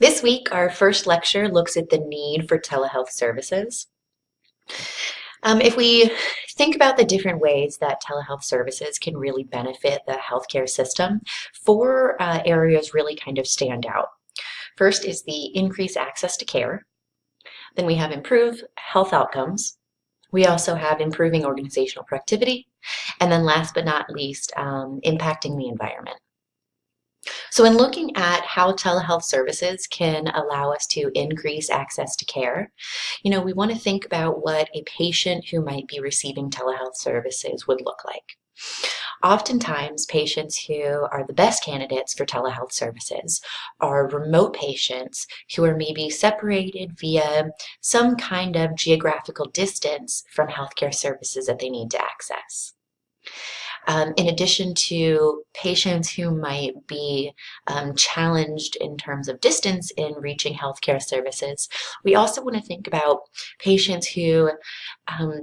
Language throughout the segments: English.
This week, our first lecture looks at the need for telehealth services. If we think about the different ways that telehealth services can really benefit the healthcare system, four areas really kind of stand out. First is the increased access to care. Then we have improved health outcomes. We also have improving organizational productivity. And then last but not least, impacting the environment. So in looking at how telehealth services can allow us to increase access to care, we want to think about what a patient who might be receiving telehealth services would look like. Oftentimes, patients who are the best candidates for telehealth services are remote patients who are maybe separated via some kind of geographical distance from healthcare services that they need to access. In addition to patients who might be challenged in terms of distance in reaching healthcare services, we also want to think about patients who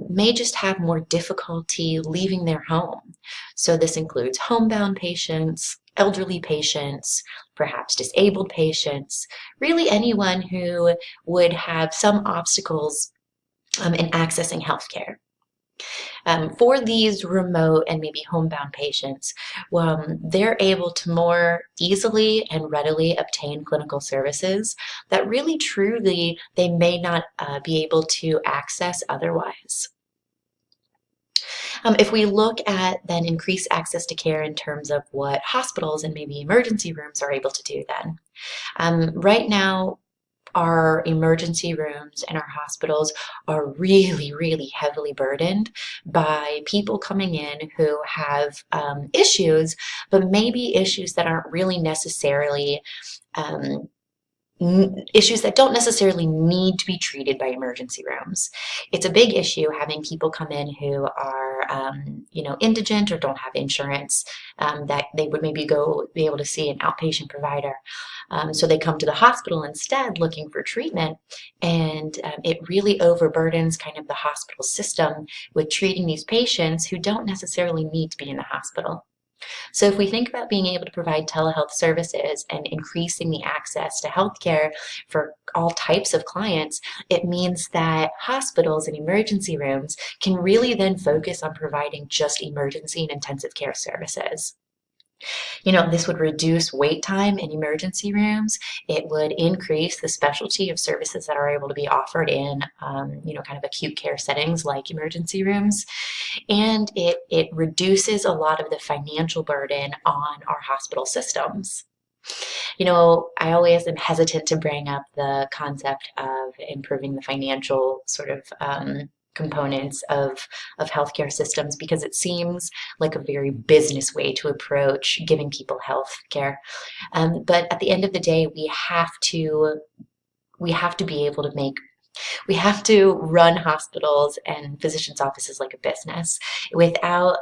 may just have more difficulty leaving their home. So this includes homebound patients, elderly patients, perhaps disabled patients, really anyone who would have some obstacles in accessing healthcare. For these remote and maybe homebound patients, they're able to more easily and readily obtain clinical services that really truly they may not be able to access otherwise. If we look at then increased access to care in terms of what hospitals and maybe emergency rooms are able to do then. Right now, our emergency rooms and our hospitals are really, really heavily burdened by people coming in who have issues, but maybe issues that aren't really necessarily issues that don't necessarily need to be treated by emergency rooms. It's a big issue having people come in who are, indigent or don't have insurance, that they would maybe be able to see an outpatient provider. So they come to the hospital instead looking for treatment, and it really overburdens kind of the hospital system with treating these patients who don't necessarily need to be in the hospital. So if we think about being able to provide telehealth services and increasing the access to healthcare for all types of clients, it means that hospitals and emergency rooms can really then focus on providing just emergency and intensive care services. This would reduce wait time in emergency rooms. It would increase the specialty of services that are able to be offered in, kind of acute care settings like emergency rooms. And it reduces a lot of the financial burden on our hospital systems. I always am hesitant to bring up the concept of improving the financial sort of components of healthcare systems because it seems like a very business way to approach giving people health care. But at the end of the day, we have to be able to we have to run hospitals and physicians' offices like a business. Without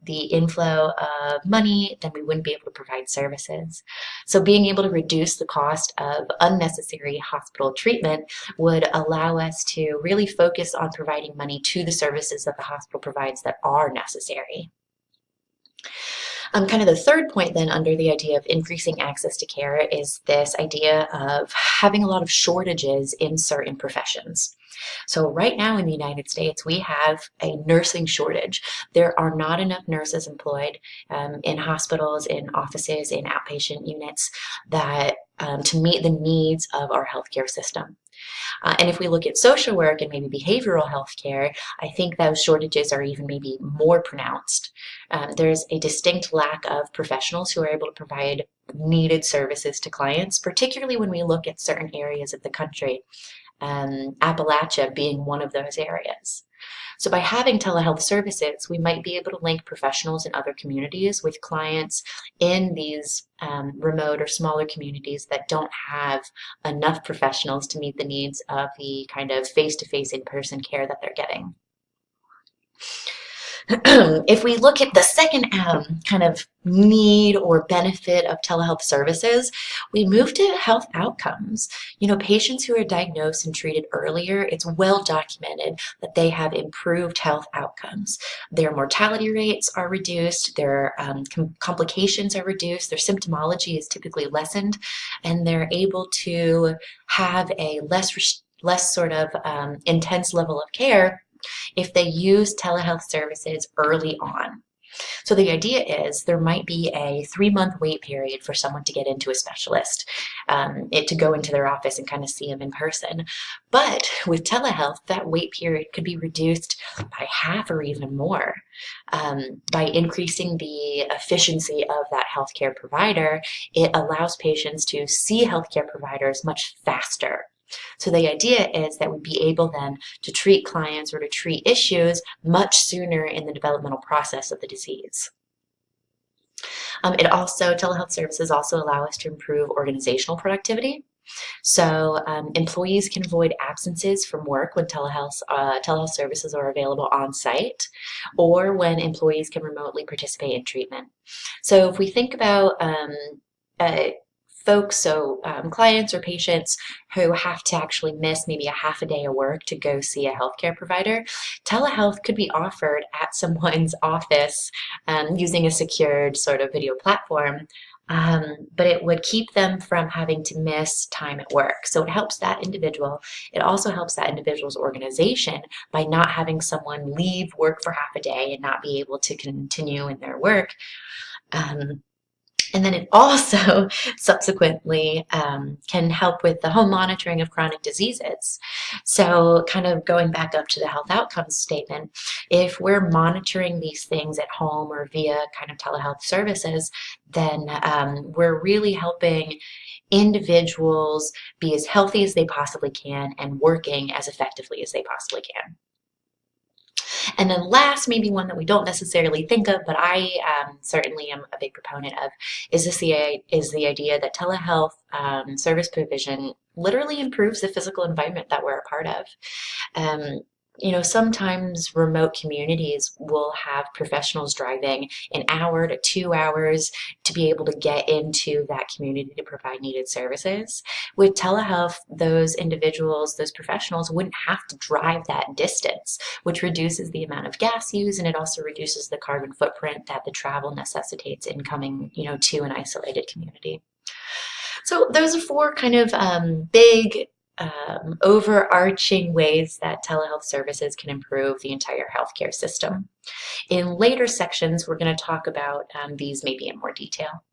the inflow of money, then we wouldn't be able to provide services. So being able to reduce the cost of unnecessary hospital treatment would allow us to really focus on providing money to the services that the hospital provides that are necessary. Kind of the third point then under the idea of increasing access to care is this idea of having a lot of shortages in certain professions. So right now in the United States, we have a nursing shortage. There are not enough nurses employed in hospitals, in offices, in outpatient units that to meet the needs of our healthcare system. And if we look at social work and maybe behavioral health care, I think those shortages are even maybe more pronounced. There's a distinct lack of professionals who are able to provide needed services to clients, particularly when we look at certain areas of the country, Appalachia being one of those areas. So by having telehealth services, we might be able to link professionals in other communities with clients in these remote or smaller communities that don't have enough professionals to meet the needs of the kind of face-to-face in-person care that they're getting. If we look at the second kind of need or benefit of telehealth services, we move to health outcomes. Patients who are diagnosed and treated earlier, it's well documented that they have improved health outcomes. Their mortality rates are reduced, their complications are reduced, their symptomology is typically lessened, and they're able to have a less sort of intense level of care if they use telehealth services early on. So the idea is there might be a 3-month wait period for someone to get into a specialist, to go into their office and kind of see them in person. But with telehealth, that wait period could be reduced by half or even more. By increasing the efficiency of that healthcare provider, it allows patients to see healthcare providers much faster. So the idea is that we'd be able then to treat clients or to treat issues much sooner in the developmental process of the disease. Telehealth services also allow us to improve organizational productivity. So employees can avoid absences from work when telehealth services are available on site, or when employees can remotely participate in treatment. So if we think about folks, clients or patients who have to actually miss maybe a half a day of work to go see a healthcare provider, telehealth could be offered at someone's office using a secured sort of video platform. But it would keep them from having to miss time at work. So it helps that individual. It also helps that individual's organization by not having someone leave work for half a day and not be able to continue in their work. And then it also subsequently can help with the home monitoring of chronic diseases. So kind of going back up to the health outcomes statement, if we're monitoring these things at home or via kind of telehealth services, then we're really helping individuals be as healthy as they possibly can and working as effectively as they possibly can. And then last, maybe one that we don't necessarily think of, but I certainly am a big proponent of, is the idea that telehealth service provision literally improves the physical environment that we're a part of. Sometimes remote communities will have professionals driving an hour to 2 hours to be able to get into that community to provide needed services. With telehealth, those individuals, those professionals wouldn't have to drive that distance, which reduces the amount of gas used, and it also reduces the carbon footprint that the travel necessitates in coming, to an isolated community. So those are 4 kind of big overarching ways that telehealth services can improve the entire healthcare system. In later sections, we're going to talk about these maybe in more detail.